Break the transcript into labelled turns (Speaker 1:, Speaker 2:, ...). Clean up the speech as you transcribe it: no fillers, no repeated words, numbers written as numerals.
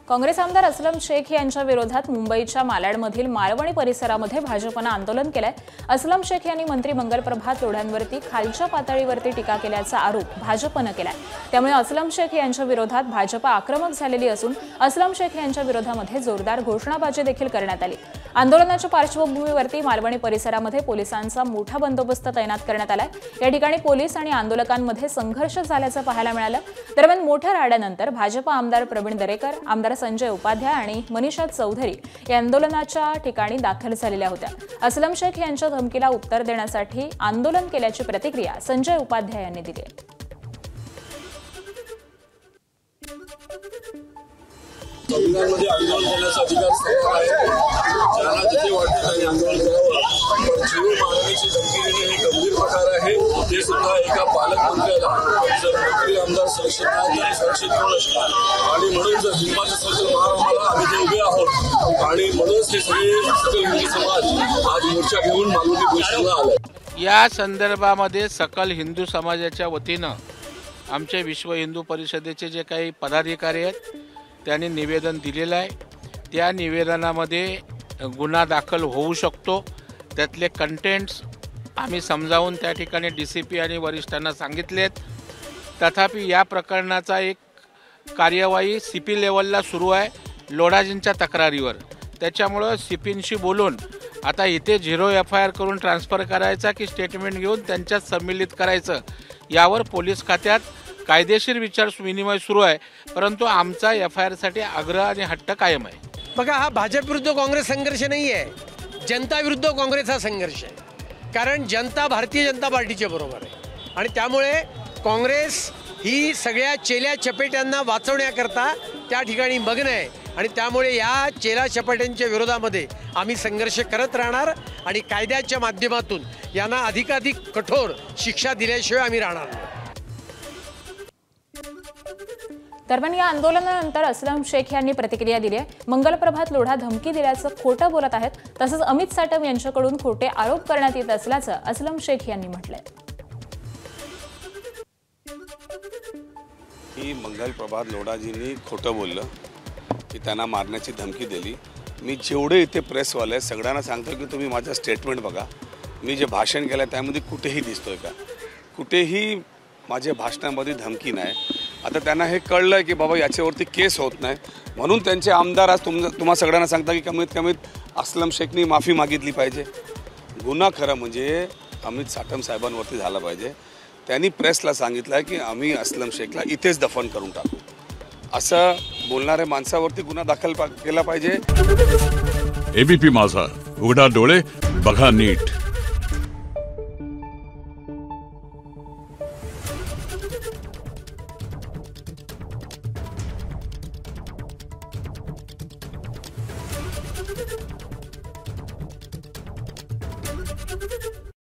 Speaker 1: काँग्रेस आमदार असलम शेख यांच्या विरोधात मुंबईच्या मालाडमधील मालवणी परिसरामध्ये भाजपने आंदोलन केलंय। असलम शेख यांनी मंत्री मंगलप्रभात लोढ्यांवरती खालच्या पातळीवरती टीका केल्याचा आरोप भाजपने केलाय। त्यामुळे असलम शेख यांच्या विरोधात भाजप आक्रमक झालेली असून असलम शेख यांच्या विरोधामध्ये जोरदार घोषणाबाजी देखील करण्यात आली। आंदोलनाच्या पार्श्वभूमीवरती मालवणी परिसरामध्ये पोलिसांचा मोठा बंदोबस्त तैनात करण्यात आलाय। या ठिकाणी पोलीस आणि आंदोलकांमध्ये संघर्ष झाल्याचं पाहायला मिळालं। दरम्यान मोठ्या राड्यानंतर भाजप आमदार प्रवीण दरेकर, आमदार संजय उपाध्याय आणि मनीषा चौधरी या आंदोलनाच्या ठिकाणी दाखल झालेल्या होत्या। असलम शेख यांच्या धमकीला उत्तर देण्यासाठी आंदोलन केल्याची प्रतिक्रिया संजय उपाध्याय यांनी दिली आहे।
Speaker 2: संविधानामध्ये आंदोलन करण्याचा अधिकार सर्वांना आहे। ज्यांना जिथे वाटते त्यांनी आंदोलन करावं, पण जीव मारण्याची धमकी देणे हे गंभीर प्रकार आहे। ते सुद्धा एका पालकमंत्र्याला जर मंत्री आमदार सुरक्षित नाही तर सुरक्षित कोण असणार? आणि म्हणून जर हिंदुत्व सर्कल महाराष्ट्राला आम्ही ते उभे आहोत आणि म्हणूनच ते सगळे सकल हिंदू समाज आज मोर्चा घेऊन मालवणी पोलिसांना आलाय।
Speaker 3: या संदर्भामध्ये सकल हिंदू समाजाच्या वतीनं आमचे विश्व हिंदू परिषदेचे जे काही पदाधिकारी आहेत त्यांनी निवेदन दिलेलं आहे। त्या निवेदनामध्ये गुन्हा दाखल होऊ शकतो, त्यातले कंटेंट्स आम्ही समजावून त्या ठिकाणी DCP आणि वरिष्ठांना सांगितलेत। तथापि या प्रकरणाचा एक कार्यवाही CP लेवलला सुरू आहे लोढाजींच्या तक्रारीवर। त्याच्यामुळं CPंशी बोलून आता इथे 0 FIR करून ट्रान्सफर करायचा की स्टेटमेंट घेऊन त्यांच्यात सम्मिलित करायचं यावर पोलीस खात्यात कायदेशीर विचार विनिमय सुरू आहे। परंतु आमचा FIR साठी आग्रह आणि हट्ट कायम आहे।
Speaker 4: बघा, हा भाजप विरुद्ध काँग्रेस संघर्ष नाही आहे, जनता विरुद्ध काँग्रेस हा संघर्ष आहे। कारण जनता भारतीय जनता पार्टीच्या बरोबर आहे आणि त्यामुळे काँग्रेस ही सगळ्या चेल्या चपेट्यांना वाचवण्याकरता त्या ठिकाणी मग्न आहे आणि त्यामुळे या चेला चपेट्यांच्या विरोधामध्ये आम्ही संघर्ष करत राहणार आणि कायद्याच्या माध्यमातून यांना अधिकाधिक कठोर शिक्षा दिल्याशिवाय आम्ही राहणार नाही।
Speaker 1: दरम्यान या आंदोलनानंतर असलम शेख यांनी प्रतिक्रिया दिली आहे। मंगलप्रभात लोढा धमकी दिल्याचं खोटं बोलत आहेत, तसंच अमित साटम यांच्याकडून खोटे आरोप करण्यात येत असल्याचं असलम शेख यांनी म्हटलंय।
Speaker 5: ही मंगलप्रभात लोढाजींनी खोटं बोललं की त्यांना मारण्याची धमकी दिली। मी जेवढे इथे प्रेसवाले सगळ्यांना सांगतो की तुम्ही माझं स्टेटमेंट बघा, मी जे भाषण केलं त्यामध्ये कुठेही दिसतोय का? कुठेही माझ्या भाषणामध्ये धमकी नाही। आता त्यांना हे कळलं की बाबा याच्यावरती केस होत नाही, म्हणून त्यांचे आमदार आज तुम्हा सगळ्यांना सांगता की कमीत कमीत असलम शेखनी माफी मागितली पाहिजे। गुन्हा खरं म्हणजे अमित साटम साहेबांवरती झाला पाहिजे। त्यांनी प्रेसला सांगितलं आहे की आम्ही असलम शेखला इथेच दफन करून टाकू, असं बोलणाऱ्या माणसावरती गुन्हा दाखल केला पाहिजे।
Speaker 6: ABP माझा, उघडा डोळे बघा नीट।
Speaker 1: Thank you.